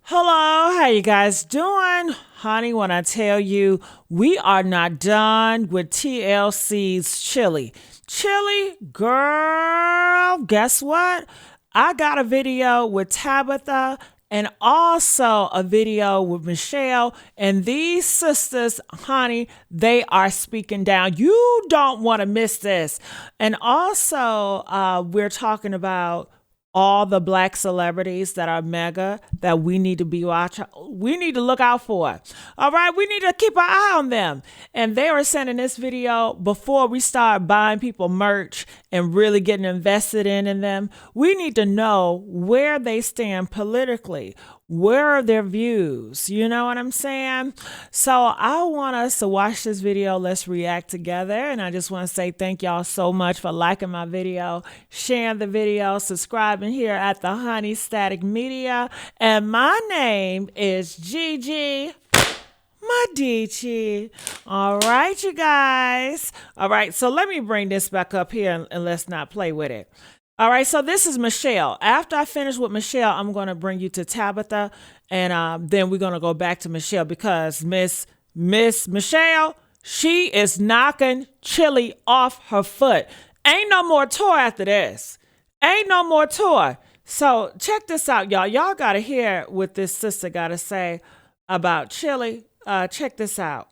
Hello, how you guys doing? Honey, when I tell you we are not done with TLC's Chilli. Chilli, girl, guess what? I got a video with Tabitha and also a video with Michelle. And these sisters, honey, they are speaking down. You don't want to miss this. And also, we're talking about all the black celebrities that are mega that we need to be watching. We need to look out for. All right, we need to keep our eye on them. And they were sending this video before we start buying people merch and really getting invested in them. We need to know where they stand politically. Where are their views? You know what I'm saying? So I want us to watch this video. Let's react together. And I just want to say thank y'all so much for liking my video, sharing the video, subscribing here at the Honey Static Media. And my name is Gigi Medici. All right, you guys. All right, so let me bring this back up here and let's not play with it. All right, so this is Michelle. After I finish with Michelle, I'm going to bring you to Tabitha, and then we're going to go back to Michelle because Miss Michelle, she is knocking Chilli off her foot. Ain't no more tour after this. Ain't no more tour. So check this out, y'all. Y'all got to hear what this sister got to say about Chilli. Check this out.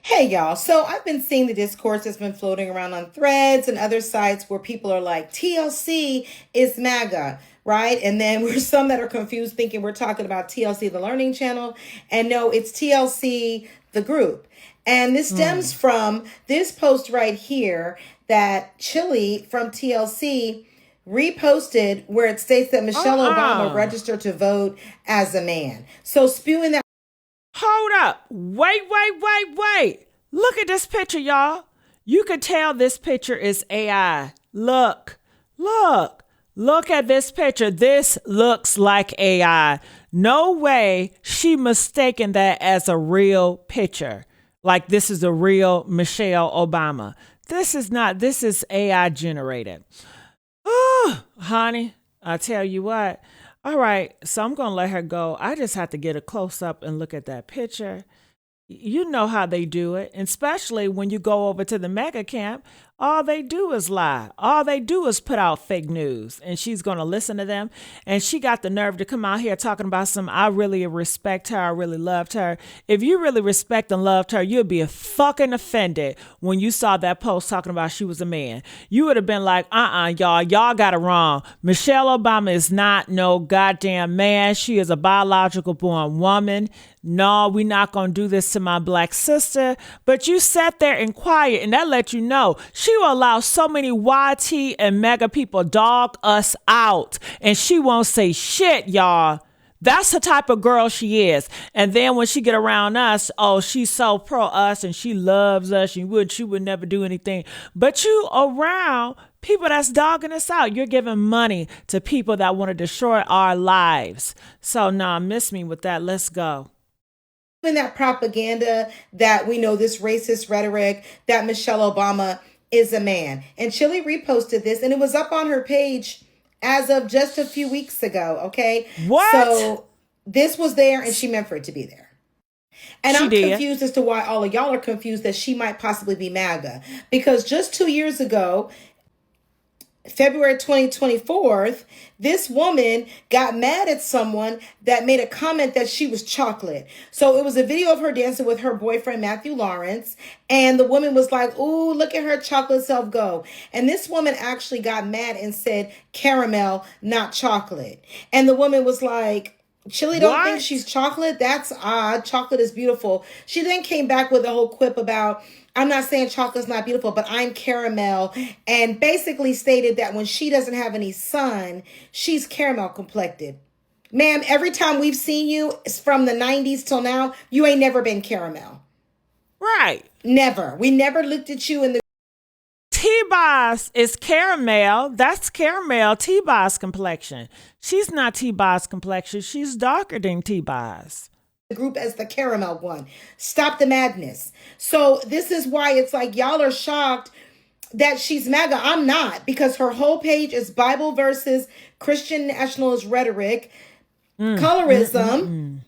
Hey y'all, so I've been seeing the discourse that's been floating around on Threads and other sites where people are like, TLC is MAGA, right? And then there's some that are confused thinking we're talking about TLC, the Learning Channel. And no, it's TLC, the group. And this stems from this post right here that Chilli from TLC reposted where it states that Michelle Obama registered to vote as a man. So spewing that. Hold up. Wait. Look at this picture, y'all. You could tell this picture is AI. Look at this picture. This looks like AI. No way she mistaken that as a real picture. Like this is a real Michelle Obama. This is AI generated. Oh, honey, I tell you what. All right, so I'm going to let her go. I just have to get a close up and look at that picture. You know how they do it, and especially when you go over to the mega camp. All they do is lie. All they do is put out fake news, and she's going to listen to them. And she got the nerve to come out here talking about some, I really respect her, I really loved her. If you really respect and loved her, you'd be fucking offended when you saw that post talking about she was a man. You would have been like, y'all got it wrong. Michelle Obama is not no goddamn man. She is a biological born woman. No, we're not going to do this to my black sister. But you sat there and quiet, and that let you know she will allow so many YT and mega people dog us out, and she won't say shit, y'all. That's the type of girl she is. And then when she get around us, oh, she's so pro us and she loves us. She would never do anything. But you around people that's dogging us out. You're giving money to people that want to destroy our lives. So nah, miss me with that. Let's go. That propaganda that we know, this racist rhetoric that Michelle Obama is a man. And Chilli reposted this and it was up on her page as of just a few weeks ago. Okay. What? So this was there and she meant for it to be there. And I'm confused as to why all of y'all are confused that she might possibly be MAGA. Because just 2 years ago, February 2024, this woman got mad at someone that made a comment that she was chocolate. So it was a video of her dancing with her boyfriend, Matthew Lawrence. And the woman was like, ooh, look at her chocolate self go. And this woman actually got mad and said caramel, not chocolate. And the woman was like, Chilli don't think she's chocolate? That's odd. Chocolate is beautiful. She then came back with a whole quip about, I'm not saying chocolate's not beautiful, but I'm caramel. And basically stated that when she doesn't have any sun, she's caramel complected. Ma'am, every time we've seen you from the 90s till now, you ain't never been caramel. Right. Never. We never looked at you in the... T-Boss is caramel. That's caramel T-Boss complexion. She's not T-Boss complexion. She's darker than T-Boss. Group as the caramel one. Stop the madness. So this is why it's like y'all are shocked that she's MAGA. I'm not, because her whole page is Bible verses, Christian nationalist rhetoric, colorism.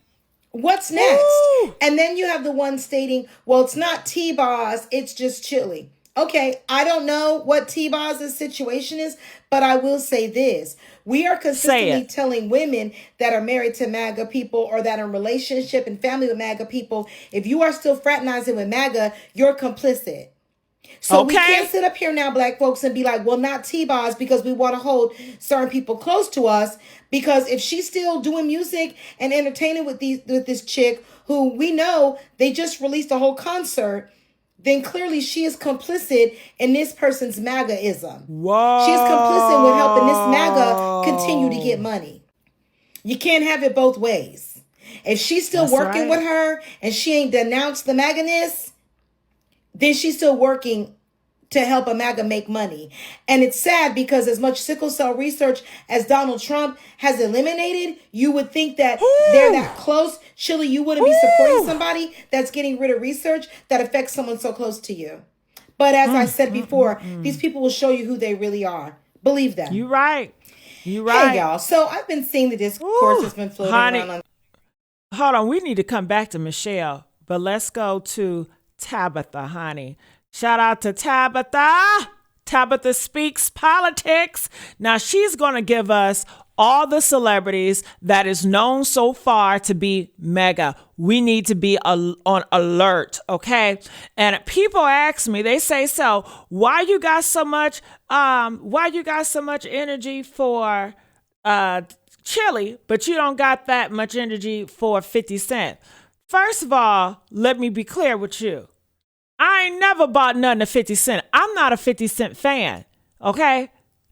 What's next? Ooh. And then you have the one stating, well, it's not T-Boz, it's just Chilli. Okay, I don't know what T-Boz's situation is, but I will say this. We are consistently telling women that are married to MAGA people or that are in relationship and family with MAGA people, if you are still fraternizing with MAGA, you're complicit. So we can't sit up here now, black folks, and be like, well, not T-Boz because we want to hold certain people close to us. Because if she's still doing music and entertaining with this chick who we know they just released a whole concert, then clearly she is complicit in this person's MAGA-ism. Whoa. She is complicit with helping this MAGA continue to get money. You can't have it both ways. If she's still working with her and she ain't denounced the MAGA-ness, then she's still working to help a MAGA make money. And it's sad because as much sickle cell research as Donald Trump has eliminated, you would think that they're that close. Chilli, you wouldn't be supporting somebody that's getting rid of research that affects someone so close to you. But as I said before, these people will show you who they really are. Believe them. You're right. You're right. Hey, y'all. So I've been seeing the discourse that's been floating around. Hold on. We need to come back to Michelle, but let's go to Tabitha, honey. Shout out to Tabitha. Tabitha speaks politics. Now she's going to give us all the celebrities that is known so far to be mega. We need to be on alert, okay? And people ask me, they say, so why you got so much energy for Chilli, but you don't got that much energy for 50 Cent? First of all, let me be clear with you. I ain't never bought nothing to 50 Cent. I'm not a 50 Cent fan, okay?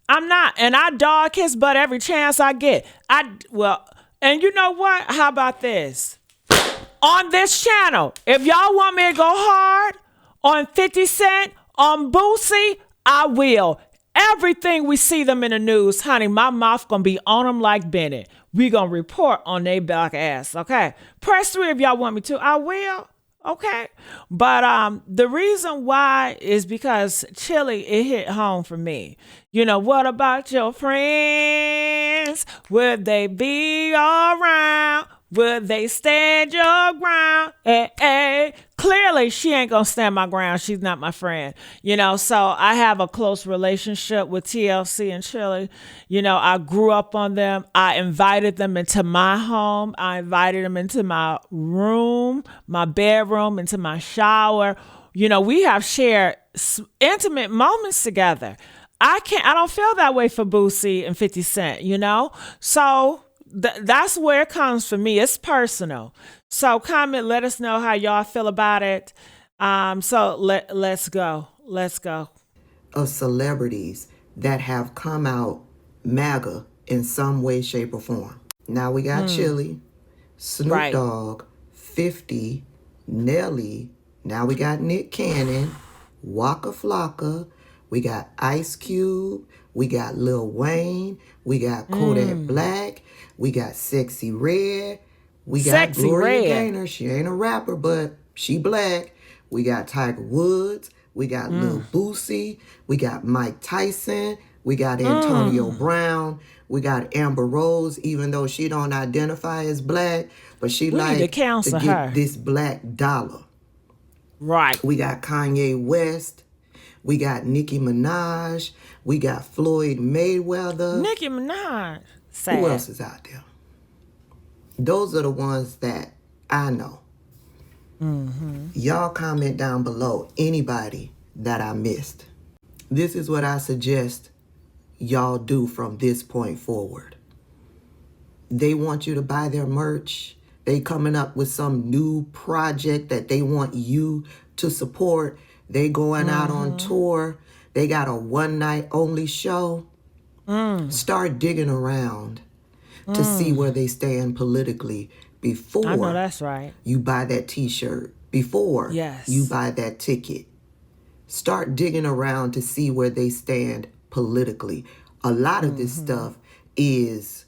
I'm not. And I dog his butt every chance I get. And you know what? How about this? On this channel, if y'all want me to go hard on 50 Cent, on Boosie, I will. Everything we see them in the news, honey, my mouth gonna be on them like Bennett. We gonna report on they black ass, okay? Press 3 if y'all want me to. I will, okay? But the reason why is because Chilli, it hit home for me. You know, what about your friends? Would they be around? Would they stand your ground? Hey, hey. Clearly, she ain't gonna stand my ground. She's not my friend. You know, so I have a close relationship with TLC and Chilli. You know, I grew up on them. I invited them into my home. I invited them into my room, my bedroom, into my shower. You know, we have shared intimate moments together. I don't feel that way for Boosie and 50 Cent, you know? So that's where it comes for me. It's personal. So comment, let us know how y'all feel about it. So let's go. Let's go. Of celebrities that have come out MAGA in some way, shape, or form. Now we got Chilli, Snoop Dogg, 50, Nelly. Now we got Nick Cannon, Waka Flocka. We got Ice Cube. We got Lil Wayne. We got Kodak Black. We got Sexy Red. We got Sexy Gloria Red. Gaynor. She ain't a rapper, but she black. We got Tiger Woods. We got Lil Boosie. We got Mike Tyson. We got Antonio Brown. We got Amber Rose, even though she don't identify as black, but she like to get this black dollar. Right. We got Kanye West. We got Nicki Minaj. We got Floyd Mayweather. Nicki Minaj. Sad. Who else is out there? Those are the ones that I know. Y'all comment down below anybody that I missed. This is what I suggest y'all do from this point forward. They want you to buy their merch. They coming up with some new project that they want you to support. They going out on tour. They got a one night only show. Start digging around to see where they stand politically before I know that's right. you buy that t-shirt, before you buy that ticket. Start digging around to see where they stand politically. A lot of this stuff is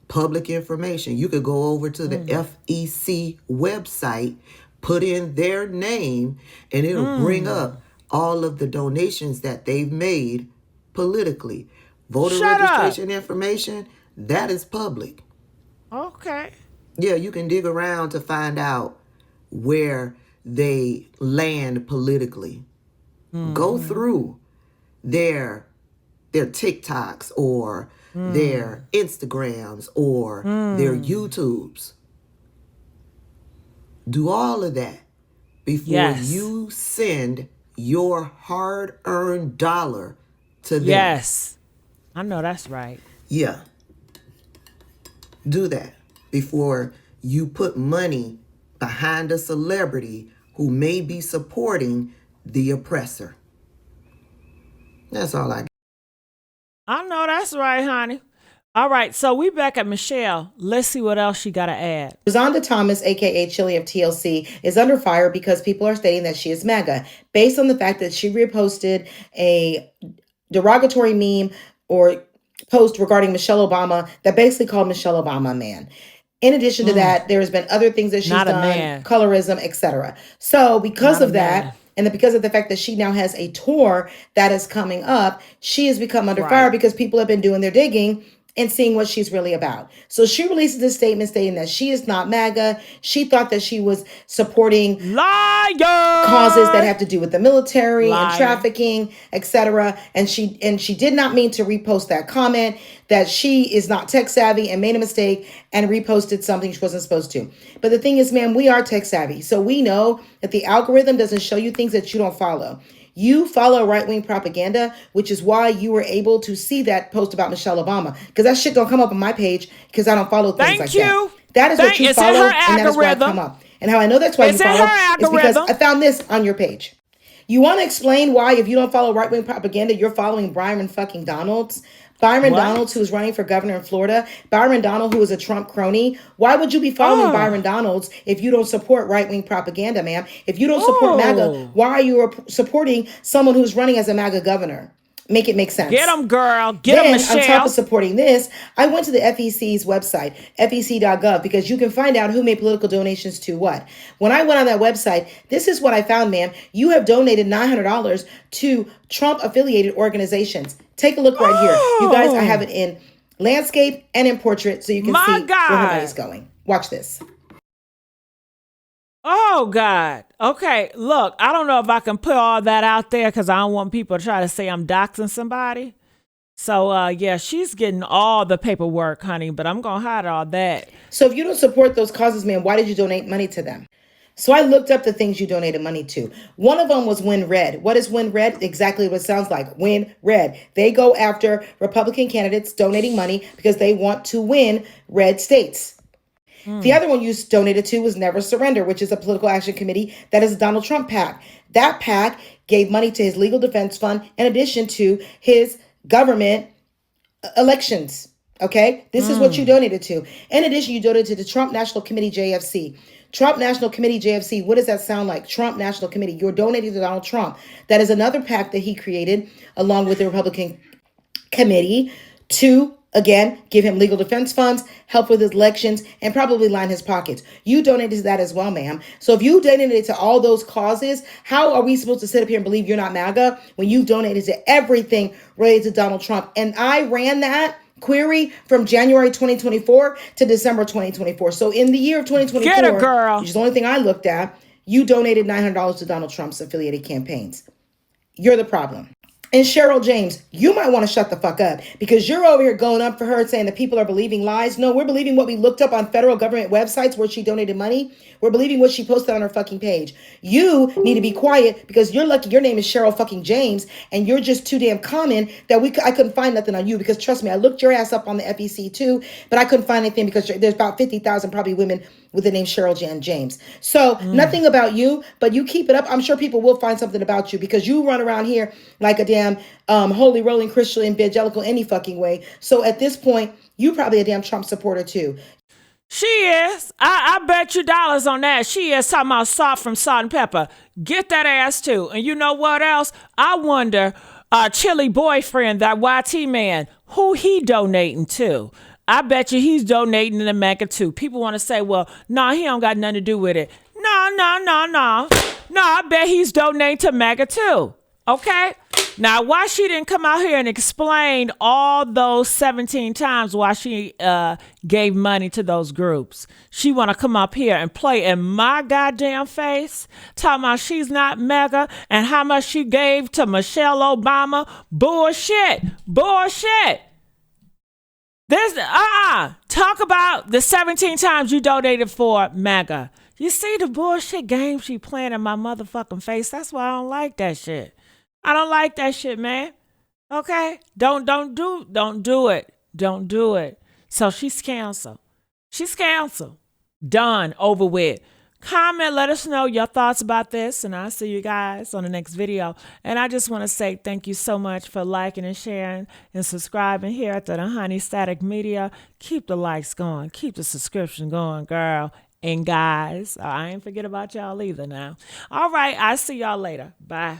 public information. You could go over to the FEC website, put in their name, and it'll bring up all of the donations that they've made politically. Voter registration information, that is public. Okay. Yeah, you can dig around to find out where they land politically. Go through their TikToks or their Instagrams or their YouTubes. Do all of that before you send your hard-earned dollar to them. Yes. I know that's right. Yeah. Do that before you put money behind a celebrity who may be supporting the oppressor. That's all I got. I know that's right, honey. All right, so we back at Michelle. Let's see what else she got to add. Zonda Thomas, aka Chilli of TLC, is under fire because people are stating that she is MAGA, based on the fact that she reposted a derogatory meme or post regarding Michelle Obama that basically called Michelle Obama a man. In addition to that, there's been other things that she's done, colorism, etc. So because of that, and because of the fact that she now has a tour that is coming up, she has become under fire because people have been doing their digging and seeing what she's really about. So she releases this statement stating that she is not MAGA. She thought that she was supporting causes that have to do with the military and trafficking, etc. And she did not mean to repost that comment, that she is not tech savvy and made a mistake and reposted something she wasn't supposed to. But the thing is, ma'am, we are tech savvy. So we know that the algorithm doesn't show you things that you don't follow. You follow right-wing propaganda, which is why you were able to see that post about Michelle Obama. Because that shit don't come up on my page because I don't follow things like that. That is what you follow, and that is why it come up. And how I know that's why you follow is because I found this on your page. You want to explain why, if you don't follow right-wing propaganda, you're following Byron fucking Donalds? Byron Donalds, who is running for governor in Florida. Byron Donald, who is a Trump crony. Why would you be following Byron Donalds if you don't support right-wing propaganda, ma'am? If you don't support MAGA, why are you supporting someone who's running as a MAGA governor? Make it make sense. Get them, girl. Get them, Michelle. On top of supporting this, I went to the FEC's website, fec.gov, because you can find out who made political donations to what. When I went on that website, this is what I found, ma'am. You have donated $900 to Trump-affiliated organizations. Take a look right here. You guys, I have it in landscape and in portrait so you can see where her money's going. Watch this. Oh, God. Okay, look, I don't know if I can put all that out there because I don't want people to try to say I'm doxing somebody. So, yeah, she's getting all the paperwork, honey, but I'm going to hide all that. So if you don't support those causes, man, why did you donate money to them? So I looked up the things you donated money to. One of them was Win Red. What is Win Red? Exactly what it sounds like. Win Red. They go after Republican candidates donating money because they want to win red states. The other one you donated to was Never Surrender, which is a political action committee that is a Donald Trump PAC. That PAC gave money to his legal defense fund in addition to his government elections. Okay? This is what you donated to. In addition, you donated to the Trump National Committee, JFC. Trump National Committee, JFC. What does that sound like? Trump National Committee. You're donating to Donald Trump. That is another PAC that he created along with the Republican committee to, again, give him legal defense funds, help with his elections, and probably line his pockets. You donated to that as well, ma'am. So if you donated to all those causes, how are we supposed to sit up here and believe you're not MAGA when you donated to everything related to Donald Trump? And I ran that query from January 2024 to December 2024. So in the year of 2024, get her, girl, which is the only thing I looked at, you donated $900 to Donald Trump's affiliated campaigns. You're the problem. And Cheryl James, you might want to shut the fuck up because you're over here going up for her and saying that people are believing lies. No, we're believing what we looked up on federal government websites where she donated money. We're believing what she posted on her fucking page. You need to be quiet because you're lucky your name is Cheryl fucking James and you're just too damn common that I couldn't find nothing on you because trust me, I looked your ass up on the FEC too, but I couldn't find anything because there's about 50,000 probably women with the name Cheryl Jan James. So nothing about you, but you keep it up. I'm sure people will find something about you because you run around here like a damn holy rolling Christian evangelical any fucking way. So at this point, you probably a damn Trump supporter too. She is. I bet you dollars on that. She is talking about salt from Salt and Pepper. Get that ass too. And you know what else? I wonder, Chilli boyfriend, that YT man, who he donating to? I bet you he's donating to the MAGA too. People want to say, well, no, he don't got nothing to do with it. No. No, I bet he's donating to MAGA too. Okay? Now, why she didn't come out here and explain all those 17 times why she gave money to those groups? She want to come up here and play in my goddamn face, talking about she's not mega and how much she gave to Michelle Obama. Bullshit. This talk about the 17 times you donated for MAGA. You see the bullshit game she playing in my motherfucking face? That's why I don't like that shit. I don't like that shit, man. Okay? Don't do it. So she's canceled. Done. Over with. Comment, let us know your thoughts about this, and I'll see you guys on the next video. And I just want to say thank you so much for liking and sharing and subscribing here at the Honey Static Media. Keep the likes going. Keep the subscription going, girl. And guys, I ain't forget about y'all either now. All right, I'll see y'all later. Bye.